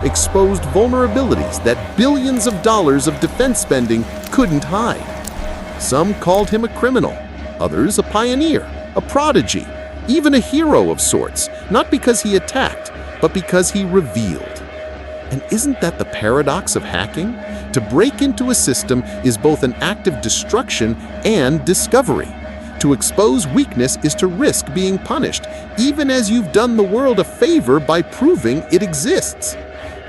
exposed vulnerabilities that billions of dollars of defense spending couldn't hide. Some called him a criminal, others a pioneer, a prodigy, even a hero of sorts, not because he attacked, but because he revealed. And isn't that the paradox of hacking? To break into a system is both an act of destruction and discovery. To expose weakness is to risk being punished, even as you've done the world a favor by proving it exists.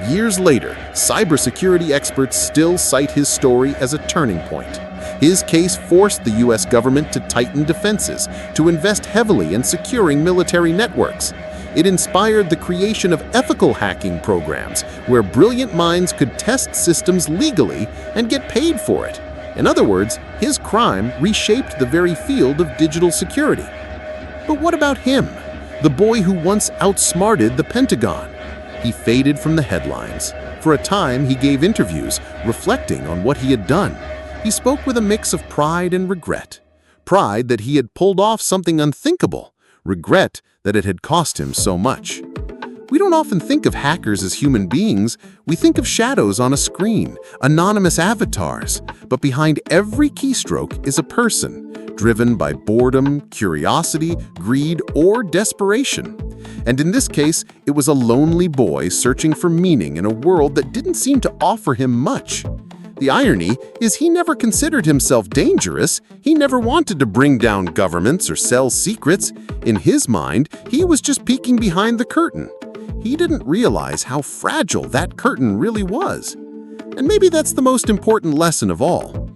Years later, cybersecurity experts still cite his story as a turning point. His case forced the US government to tighten defenses, to invest heavily in securing military networks. It inspired the creation of ethical hacking programs, where brilliant minds could test systems legally and get paid for it. In other words, his crime reshaped the very field of digital security. But what about him, the boy who once outsmarted the Pentagon? He faded from the headlines. For a time, he gave interviews, reflecting on what he had done. He spoke with a mix of pride and regret. Pride that he had pulled off something unthinkable, regret that it had cost him so much. We don't often think of hackers as human beings. We think of shadows on a screen, anonymous avatars. But behind every keystroke is a person, driven by boredom, curiosity, greed, or desperation. And in this case, it was a lonely boy searching for meaning in a world that didn't seem to offer him much. The irony is he never considered himself dangerous. He never wanted to bring down governments or sell secrets. In his mind, he was just peeking behind the curtain. He didn't realize how fragile that curtain really was. And maybe that's the most important lesson of all.